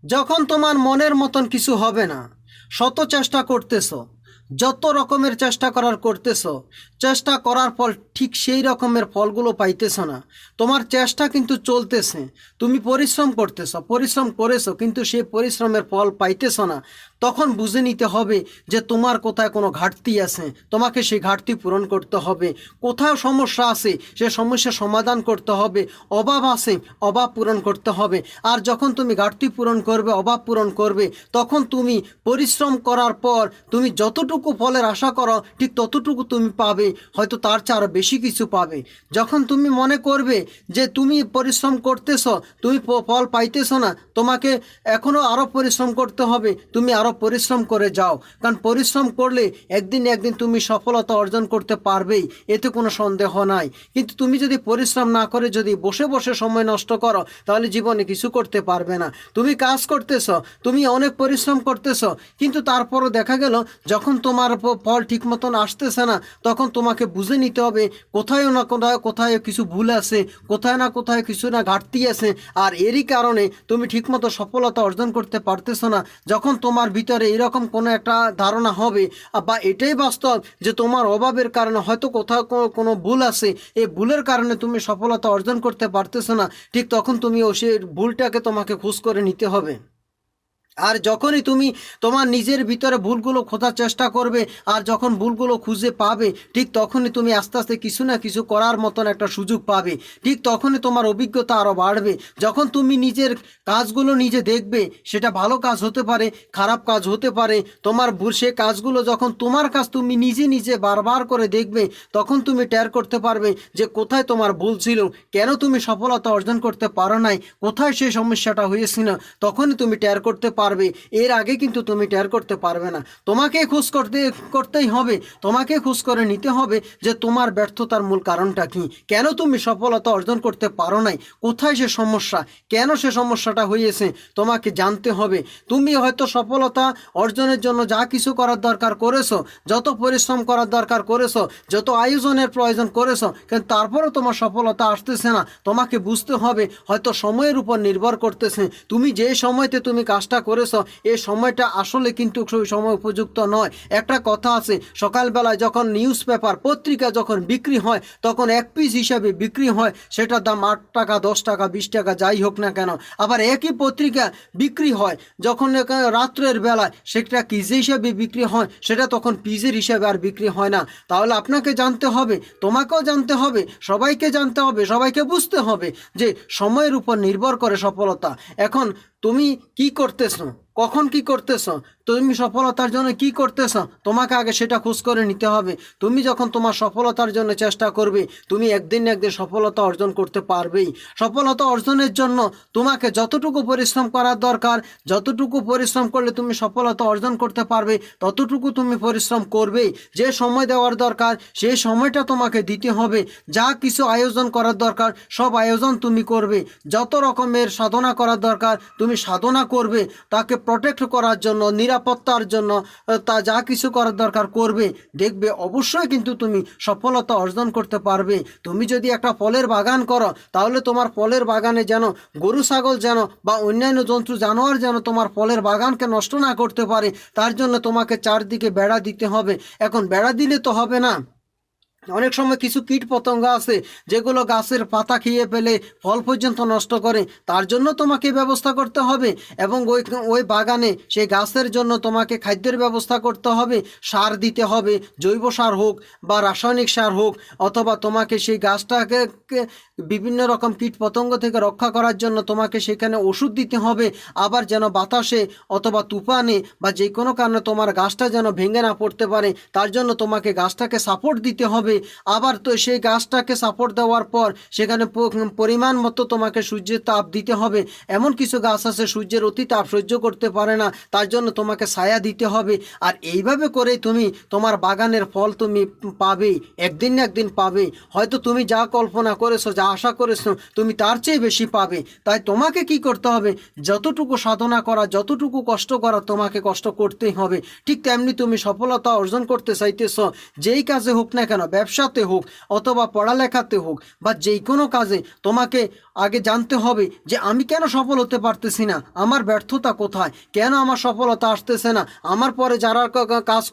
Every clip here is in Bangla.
যখন তোমার মনের মতন কিছু হবে না, শত চেষ্টা করতেছো, যত রকমের চেষ্টা করার করতেছো, চেষ্টা করার পর ঠিক সেই রকমের ফলগুলো পাইতেছো না। তোমার চেষ্টা কিন্তু চলতেছে, তুমি পরিশ্রম করতেছো, পরিশ্রম করেছো, কিন্তু সেই পরিশ্রমের ফল পাইতেছো না। তখন বুঝে নিতে হবে যে তোমার কোথায় কোনো ঘাটতি আছে, তোমাকে সেই ঘাটতি পূরণ করতে হবে। কোথাও সমস্যা আছে, সে সমস্যার সমাধান করতে হবে। অভাব আছে, অভাব পূরণ করতে হবে। আর যখন তুমি ঘাটতি পূরণ করবে, অভাব পূরণ করবে, তখন তুমি পরিশ্রম করার পর তুমি যতটুকু ফলের আশা করো ঠিক ততটুকু তুমি পাবে, হয়তো তার চেয়ে আরও বেশি কিছু পাবে। যখন তুমি মনে করবে যে তুমি পরিশ্রম করতেছো, তুমি ফল পাইতেছো না, তোমাকে এখনও আরও পরিশ্রম করতে হবে, তুমি আরও পরিশ্রম করে যাও। কারণ পরিশ্রম করলে একদিন একদিন তুমি সফলতা অর্জন করতে পারবেই, এতে কোনো সন্দেহ নাই। কিন্তু তুমি যদি পরিশ্রম না করে যদি বসে বসে সময় নষ্ট করো, তাহলে জীবনে কিছু করতে পারবে না। তুমি কাজ করতেছ, তুমি অনেক পরিশ্রম করতেছ, কিন্তু তারপরও দেখা গেল যখন তোমার ফল ঠিক মতন আসতেছে না, তখন তোমাকে বুঝে নিতে হবে কোথায় না কোথায় কোথায় কিছু ভুল আছে, কোথায় না কোথায় কিছু না ঘাটতি আছে। আর এরই কারণে তুমি ঠিকমতো সফলতা অর্জন করতে পারতেছো না। যখন তোমার ভিতরে এরকম কোনো একটা ধারণা হবে, বা এটাই বাস্তব যে তোমার অভাবের কারণে হয়তো কোথাও কোনো ভুল আছে, এই ভুলের কারণে তুমি সফলতা অর্জন করতে পারতেছো না, ঠিক তখন তুমি সেই ভুলটাকে তোমাকে খোঁজ করে নিতে হবে। আর যখনই তুমি তোমার নিজের ভিতরে ভুলগুলো খোঁজার চেষ্টা করবে, আর যখন ভুলগুলো খুঁজে পাবে, ঠিক তখনই তুমি আস্তে আস্তে কিছু না কিছু করার মতন একটা সুযোগ পাবে। ঠিক তখনই তোমার অভিজ্ঞতা আরও বাড়বে। যখন তুমি নিজের কাজগুলো নিজে দেখবে, সেটা ভালো কাজ হতে পারে, খারাপ কাজ হতে পারে, তোমার ভুল সে কাজগুলো যখন তোমার কাজ তুমি নিজে নিজে বারবার করে দেখবে, তখন তুমি টের করতে পারবে যে কোথায় তোমার ভুল ছিল, কেন তুমি সফলতা অর্জন করতে পারো নাই, কোথায় সেই সমস্যাটা হয়েছিল, তখনই তুমি টের করতে পারবে। এর আগে কিন্তু তুমি টের করতে পারবে না। তোমাকে খোঁজ করতেই হবে, তোমাকে খোঁজ করে নিতে হবে যে তোমার ব্যর্থতার মূল কারণটা কি, কেন তুমি সফলতা অর্জন করতে পারো নাই, কোথায় সে সমস্যা, কেন সে সমস্যাটা হয়েছে, তোমাকে জানতে হবে। তুমি হয়তো সফলতা অর্জনের জন্য যা কিছু করার দরকার করেছো, যত পরিশ্রম করার দরকার করেছো, যত আয়োজনের প্রয়োজন করেছো, কিন্তু তারপরেও তোমার সফলতা আসতেছে না। তোমাকে বুঝতে হবে হয়তো সময়ের উপর নির্ভর করতেছে। তুমি যে সময়তে তুমি কাজটা করেছো, এই সময়টা আসলে কিন্তু সেই সময় উপযুক্ত নয়। একটা কথা আছে, সকালবেলায় যখন নিউজ পেপার পত্রিকা যখন বিক্রি হয়, তখন এক পিস হিসাবে বিক্রি হয়, সেটার দাম 8 টাকা, 10 টাকা, 20 টাকা, যাই হোক না কেন। আবার একই পত্রিকা বিক্রি হয় যখন রাত্রের বেলায়, সেটা কেজি হিসাবে বিক্রি হয়, সেটা তখন পিসের হিসাবে আর বিক্রি হয় না। তাহলে আপনাকে জানতে হবে, তোমাকেও জানতে হবে, সবাইকে জানতে হবে, সবাইকে বুঝতে হবে যে সময়ের উপর নির্ভর করে সফলতা। এখন তুমি কি করতেছো, কখন কি করতেছো, তুমি সফলতার জন্য কি করতেছো, তোমাকে আগে সেটা খোঁজ করে নিতে হবে। তুমি যখন তোমার সফলতার জন্য চেষ্টা করবে, তুমি একদিন না একদিন সফলতা অর্জন করতে পারবেই। সফলতা অর্জনের জন্য তোমাকে যতটুকু পরিশ্রম করার দরকার, যতটুকু পরিশ্রম করলে তুমি সফলতা অর্জন করতে পারবে, ততটুকু তুমি পরিশ্রম করবেই। যে সময় দেওয়ার দরকার সেই সময়টা তোমাকে দিতে হবে। যা কিছু আয়োজন করার দরকার সব আয়োজন তুমি করবে। যত রকমের সাধনা করার দরকার তুমি সাধনা করবে, তাকে প্রোটেক্ট করার জন্য, নিরাপত্তার জন্য তা যা কিছু করার দরকার করবে। দেখবে অবশ্যই কিন্তু তুমি সফলতা অর্জন করতে পারবে। তুমি যদি একটা ফলের বাগান করো, তাহলে তোমার ফলের বাগানে যেন গরু ছাগল যেন বা অন্যান্য জন্তু জানোয়ার যেন তোমার ফলের বাগানকে নষ্ট না করতে পারে, তার জন্য তোমাকে চারদিকে বেড়া দিতে হবে। এখন বেড়া দিলে তো হবে না, অনেক সময় কিছু কীট পতঙ্গ আছে যেগুলো গাছের পাতা খেয়ে ফেলে, ফল পর্যন্ত নষ্ট করে, তার জন্য তোমাকে ব্যবস্থা করতে হবে। এবং ওই বাগানে সেই গাছের জন্য তোমাকে খাদ্যের ব্যবস্থা করতে হবে, সার দিতে হবে, জৈব সার হোক বা রাসায়নিক সার হোক, অথবা তোমাকে সেই গাছটাকে বিভিন্ন রকম কীট পতঙ্গ থেকে রক্ষা করার জন্য তোমাকে সেখানে ওষুধ দিতে হবে। আবার যেন বাতাসে অথবা তুফানে বা যে কোনো কারণে তোমার গাছটা যেন ভেঙে না পড়তে পারে, তার জন্য তোমাকে গাছটাকে সাপোর্ট দিতে হবে। আবার তো সেই গাছটাকে সাপোর্ট দেওয়ার পর সেখানে পরিমাণ মতো তোমাকে সূর্যের তাপ দিতে হবে। এমন কিছু গাছ আছে সূর্যের অতি তাপ সহ্য করতে পারে না, তার জন্য তোমাকে ছায়া দিতে হবে। আর এইভাবে করে তুমি তোমার বাগানের ফল তুমি পাবেই, একদিন না একদিন পাবে। হয়তো তুমি যা কল্পনা করেছো, যা আশা করেছো, তুমি তার চেয়ে বেশি পাবে। তাই তোমাকে কি করতে হবে, যতটুকু সাধনা করা, যতটুকু কষ্ট করা, তোমাকে কষ্ট করতেই হবে। ঠিক তেমনি তুমি সফলতা অর্জন করতে চাইতেছ, যেই কাজে হোক না কেন, ব্যবসাতে হোক অথবা পড়ালেখাতে হোক বা যেই কোনো কাজে তোমাকে আগে জানতে হবে যে আমি কেন সফল হতে পারতেছি না, আমার ব্যর্থতা কোথায়, কেন আমার সফলতা আসতেছে না। আমার পরে যারা কাজ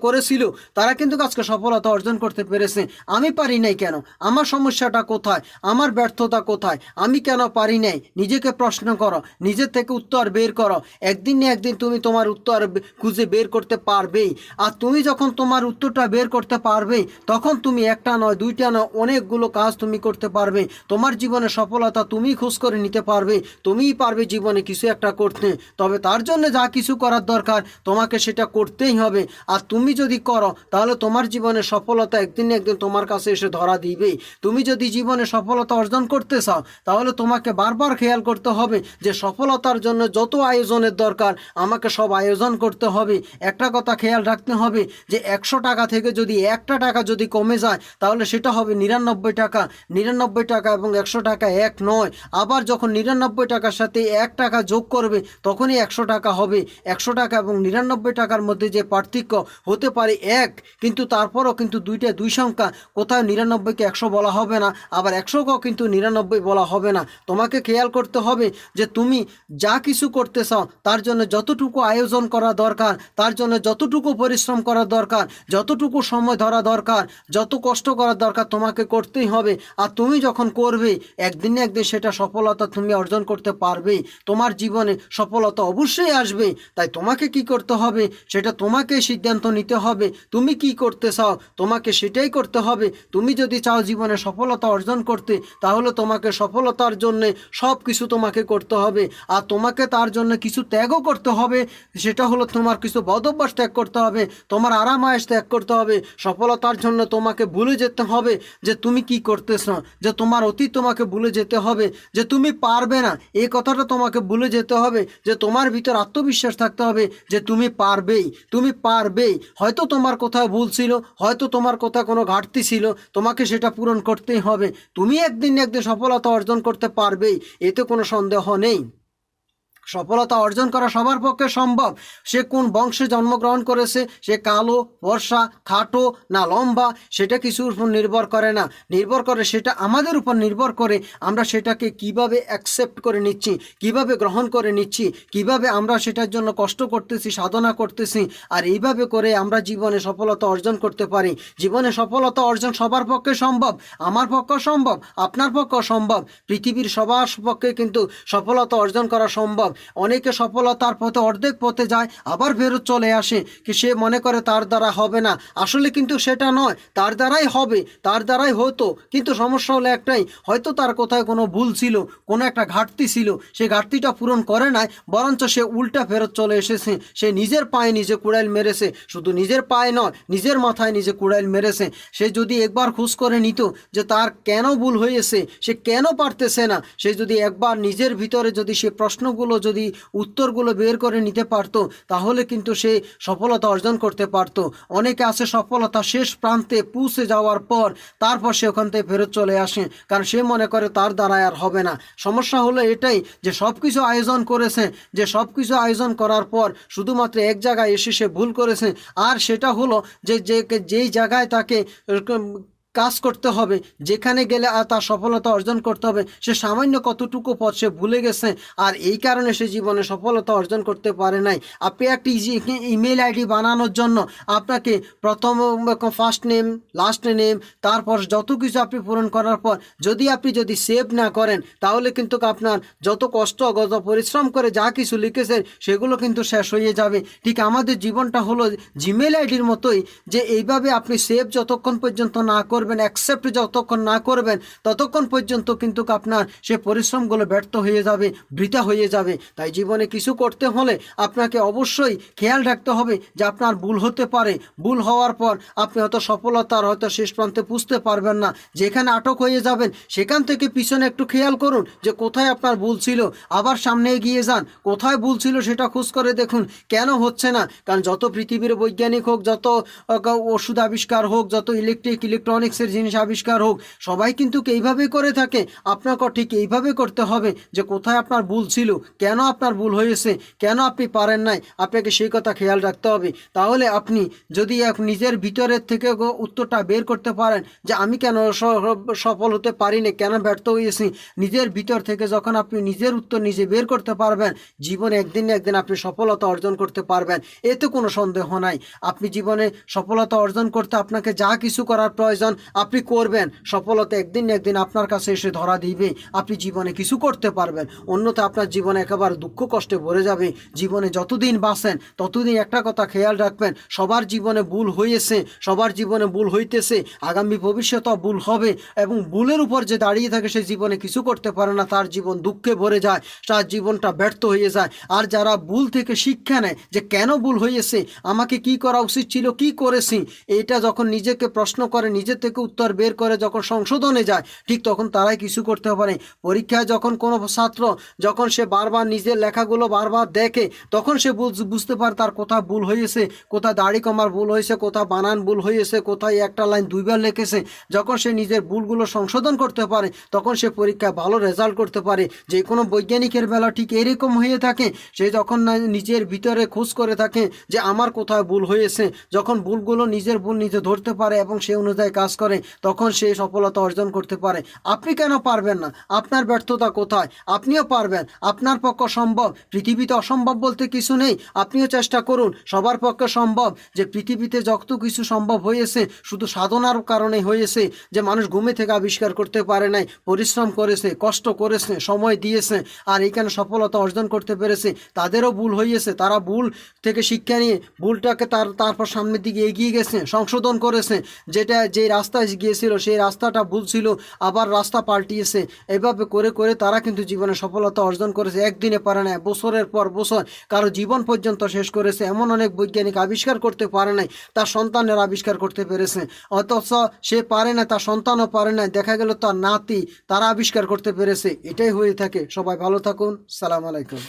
করেছিল তারা কিন্তু আজকে সফলতা অর্জন করতে পেরেছে, আমি পারি নাই কেন, আমার সমস্যাটা কোথায়, আমার ব্যর্থতা কোথায়, আমি কেন পারি নাই। নিজেকে প্রশ্ন করো, নিজের থেকে উত্তর বের করো। একদিন না একদিন তুমি তোমার উত্তর খুঁজে বের করতে পারবেই। আর তুমি যখন তোমার উত্তরটা বের করতে পারবে তখন তুমি একটা নয় দুইটা নয় অনেকগুলো কাজ তুমি করতে পারবে। তোমার জীবনে সফলতা তুমি খোঁজ করে নিতে পারবে, তুমিই পারবে জীবনে কিছু একটা করতে। তবে তার জন্য যা কিছু করার দরকার তোমাকে সেটা করতেই হবে। আর তুমি যদি করো তাহলে তোমার জীবনে সফলতা একদিন না একদিন তোমার কাছে এসে ধরা দিবেই। তুমি যদি জীবনে সফলতা অর্জন করতে চাও তাহলে তোমাকে বারবার খেয়াল করতে হবে যে সফলতার জন্য যত আয়োজনের দরকার আমাকে সব আয়োজন করতে হবে। একটা কথা খেয়াল রাখতে হবে যে 100 টাকা থেকে যদি একটা টাকা যদি কমে যায় তাহলে সেটা হবে 99 টাকা। 99 টাকা এবং 100 টাকা এক নয়। আবার যখন 99 টাকার সাথে 1 টাকা যোগ করবে তখনই 100 টাকা হবে। 100 টাকা এবং 99 টাকার মধ্যে যে পার্থক্য হতে পারে 1, কিন্তু তারপরও কিন্তু দুইটা দুই সংখ্যা, কোথাও 99কে 100 বলা হবে না, আবার 100কেও কিন্তু 99 বলা হবে না। তোমাকে খেয়াল করতে হবে যে তুমি যা কিছু করতে চাও তার জন্য যতটুকু আয়োজন করা দরকার, তার জন্য যতটুকু পরিশ্রম করা দরকার, যতটুকু সময় ধরা দরকার, যত কষ্ট করার দরকার তোমাকে করতেই হবে। আর তুমি যখন করবে একদিন না একদিন সেটা সফলতা তুমি অর্জন করতে পারবে। তোমার জীবনে সফলতা অবশ্যই আসবে। তাই তোমাকে কি করতে হবে সেটা তোমাকে সিদ্ধান্ত নিতে হবে। তুমি কি করতে চাও তোমাকে সেটাই করতে হবে। তুমি যদি চাও জীবনে সফলতা অর্জন করতে তাহলে তোমাকে সফলতার জন্য সব কিছু তোমাকে করতে হবে। আর তোমাকে তার জন্য কিছু ত্যাগও করতে হবে। সেটা হলো তোমার কিছু বদভ্যাস ত্যাগ করতে হবে, তোমার আরাম আয়েশ ত্যাগ করতে হবে। সফলতার জন্য তোমাকে ভুলে যেতে হবে যে তুমি কি করতেছ, যে তোমার অতীত তোমাকে ভুলে যেতে হবে, যে তুমি পারবে না এই কথাটা তোমাকে ভুলে যেতে হবে, যে তোমার ভিতর আত্মবিশ্বাস থাকতে হবে যে তুমি পারবেই, তুমি পারবেই। হয়তো তোমার কোথাও ভুল ছিল, হয়তো তোমার কোথাও কোনো ঘাটতি ছিল, তোমাকে সেটা পূরণ করতেই হবে। তুমি একদিন না একদিন সফলতা অর্জন করতে পারবেই, এতে কোনো সন্দেহ নেই। সফলতা অর্জন করা সবার পক্ষে সম্ভব। সে কোন বংশে জন্মগ্রহণ করেছে, সে কালো, ফর্সা, খাটো না লম্বা, সেটা কিছুর উপর নির্ভর করে না। নির্ভর করে সেটা আমাদের উপর নির্ভর করে আমরা সেটাকে কিভাবে অ্যাকসেপ্ট করে নিচ্ছি, কিভাবে গ্রহণ করে নিচ্ছি, কিভাবে আমরা সেটার জন্য কষ্ট করতেছি, সাধনা করতেছি। আর এইভাবে করে আমরা জীবনে সফলতা অর্জন করতে পারি। জীবনে সফলতা অর্জন সবার পক্ষে সম্ভব, আমার পক্ষে সম্ভব, আপনার পক্ষে সম্ভব, পৃথিবীর সবার পক্ষে কিন্তু সফলতা অর্জন করা সম্ভব। অনেকে সফলতার পথে অর্ধেক পথে যায় আবার ফেরত চলে আসে, কি সে মনে করে তার দ্বারা হবে না। আসলে কিন্তু সেটা নয়, তার দ্বারাই হবে, তার দ্বারাই হতো। কিন্তু সমস্যা হলো একটাই, হয়তো তার কোথায় কোনো ভুল ছিল, কোনো একটা ঘাটতি ছিল, সে ঘাটতিটা পূরণ করে নাই, বরঞ্চ সে উল্টা ফেরত চলে এসেছে। সে নিজের পায়ে নিজে কুড়াইল মেরেছে, শুধু নিজের পায়ে নয় নিজের মাথায় নিজে কুড়াইল মেরেছে। সে যদি একবার খোঁজ করে নিত যে তার কেন ভুল হয়েছে, সে কেন পারতেছে না, সে যদি একবার নিজের ভিতরে যদি সে প্রশ্নগুলো যদি উত্তরগুলো বের করে নিতে পারতো তাহলে কিন্তু সে সফলতা অর্জন করতে পারতো। অনেকে আছে সফলতা শেষ প্রান্তে পৌঁছে যাওয়ার পর তারপর সে ওখান থেকে ফেরত চলে আসে, কারণ সে মনে করে তার দ্বারা আর হবে না। সমস্যা হলো এটাই যে সব কিছু আয়োজন করেছে, যে সব কিছু আয়োজন করার পর শুধুমাত্র এক জায়গায় এসে সে ভুল করেছে। আর সেটা হলো যে যেই জায়গায় তাকে কাজ করতে হবে, যেখানে গেলে তার সফলতা অর্জন করতে হবে, সে সামান্য কতটুকু পথ সে ভুলে গেছে। আর এই কারণে সে জীবনে সফলতা অর্জন করতে পারে নাই। আপনি একটি ইমেল আইডি বানানোর জন্য আপনাকে প্রথম ফার্স্ট নেম, লাস্ট নেম, তারপর যত কিছু আপনি পূরণ করার পর যদি সেভ না করেন তাহলে কিন্তু আপনার যত কষ্ট যত পরিশ্রম করে যা কিছু লিখেছেন সেগুলো কিন্তু শেষ হয়ে যাবে। ঠিক আমাদের জীবনটা হলো জিমেল আইডির মতোই, যে এইভাবে আপনি সেভ যতক্ষণ পর্যন্ত না করবেন, অ্যাকসেপ্ট যতক্ষণ না করবেন ততক্ষণ পর্যন্ত কিন্তু আপনার সে পরিশ্রমগুলো ব্যর্থ হয়ে যাবে, বৃথা হয়ে যাবে। তাই জীবনে কিছু করতে হলে আপনাকে অবশ্যই খেয়াল রাখতে হবে যে আপনার ভুল হতে পারে। ভুল হওয়ার পর আপনি হয়তো সফলতার হয়তো শেষ প্রান্তে পুষতে পারবেন না, যেখানে আটক হয়ে যাবেন সেখান থেকে পিছনে একটু খেয়াল করুন যে কোথায় আপনার ভুল ছিল, আবার সামনে এগিয়ে যান। কোথায় ভুল ছিল সেটা খোঁজ করে দেখুন কেন হচ্ছে না। কারণ যত পৃথিবীর বৈজ্ঞানিক হোক, যত ওষুধ আবিষ্কার হোক, যত ইলেকট্রনিক্স ফিজিক্সের জিনিস আবিষ্কার হোক, সবাই কিন্তু এইভাবেই করে থাকে। আপনাকে ঠিক এইভাবে করতে হবে যে কোথায় আপনার ভুল ছিল, কেন আপনার ভুল হয়েছে, কেন আপনি পারেন নাই, আপনাকে সেই কথা খেয়াল রাখতে হবে। তাহলে আপনি যদি নিজের ভিতরের থেকে উত্তরটা বের করতে পারেন যে আমি কেন সফল হতে পারিনি, কেন ব্যর্থ হয়েছি, নিজের ভিতর থেকে যখন আপনি নিজের উত্তর নিজে বের করতে পারবেন, জীবনে একদিন না একদিন আপনি সফলতা অর্জন করতে পারবেন, এতে কোনো সন্দেহ নাই। আপনি জীবনে সফলতা অর্জন করতে আপনাকে যা কিছু করার প্রয়োজন আপনি করবেন, সফলতা একদিন না একদিন আপনার কাছে এসে ধরা দিবে, আপনি জীবনে কিছু করতে পারবেন। অন্যথা আপনার জীবনে একেবারে দুঃখ কষ্টে ভরে যাবে। জীবনে যতদিন বাঁচেন ততদিন একটা কথা খেয়াল রাখবেন, সবার জীবনে ভুল হয়েছে, সবার জীবনে ভুল হইতেছে, আগামী ভবিষ্যতেও ভুল হবে, এবং ভুলের উপর যে দাঁড়িয়ে থাকে সে জীবনে কিছু করতে পারে না, তার জীবন দুঃখে ভরে যায়, তার জীবনটা ব্যর্থ হয়ে যায়। আর যারা ভুল থেকে শিক্ষা নেয় যে কেন ভুল হয়েছে, আমাকে কি করা উচিত ছিল, কি করেছি, এইটা যখন নিজেকে প্রশ্ন করে, নিজের থেকে উত্তর বের করে যখন সংশোধনে যায়, ঠিক তখন তারাই কিছু করতে পারে। পরীক্ষায় যখন কোনো ছাত্র যখন সে বারবার নিজের লেখাগুলো বারবার দেখে, তখন সে বুঝতে পারে তার কোথায় ভুল হয়েছে, কোথায় দাড়ি কমার ভুল হয়েছে, কোথায় বানান ভুল হয়েছে, কোথায় একটা লাইন দুইবার লিখেছে। যখন সে নিজের ভুলগুলো সংশোধন করতে পারে, তখন সে পরীক্ষায় ভালো রেজাল্ট করতে পারে। যে কোনো বৈজ্ঞানিকের বেলা ঠিক এরকম হয়ে থাকে, সে যখন নিজের ভিতরে খোঁজ করে থাকে যে আমার কোথায় ভুল হয়েছে, যখন ভুলগুলো নিজের ভুল নিজে ধরতে পারে এবং সে অনুযায়ী কাজ করে, তখন সে সফলতা অর্জন করতে পারে। আপনি কেন পারবেন না? আপনার ব্যর্থতা কোথায়? আপনিও পারবেন, আপনার পক্ষে সম্ভব। পৃথিবীতে অসম্ভব বলতে কিছু নেই, আপনিও চেষ্টা করুন, সবার পক্ষে সম্ভব। যে পৃথিবীতে যত কিছু সম্ভব হয়েছে শুধু সাধনার কারণে হয়েছে, যে মানুষ ঘুমে থেকে আবিষ্কার করতে পারে নাই, পরিশ্রম করেছে, কষ্ট করেছে, সময় দিয়েছে, আর এইখানে সফলতা অর্জন করতে পেরেছে। তাদেরও ভুল হয়েছে, তারা ভুল থেকে শিক্ষা নিয়ে ভুলটাকে তারপর সামনের দিকে এগিয়ে গেছে, সংশোধন করেছে, যেটা যেই রাস্তায় গিয়েছিল সেই রাস্তাটা ভুল ছিল, আবার রাস্তা পাল্টিয়েছে। এভাবে করে করে তারা কিন্তু জীবনে সফলতা অর্জন করেছে। একদিনে পারে না, বছরের পর বছর, কারো জীবন পর্যন্ত শেষ করেছে। এমন অনেক বৈজ্ঞানিক আবিষ্কার করতে পারে নাই, তার সন্তানের আবিষ্কার করতে পেরেছে। অথচ সে পারে না, তার সন্তানও পারে না, দেখা গেল তার নাতি, তারা আবিষ্কার করতে পেরেছে। এটাই হয়ে থাকে। সবাই ভালো থাকুন। সালাম আলাইকুম।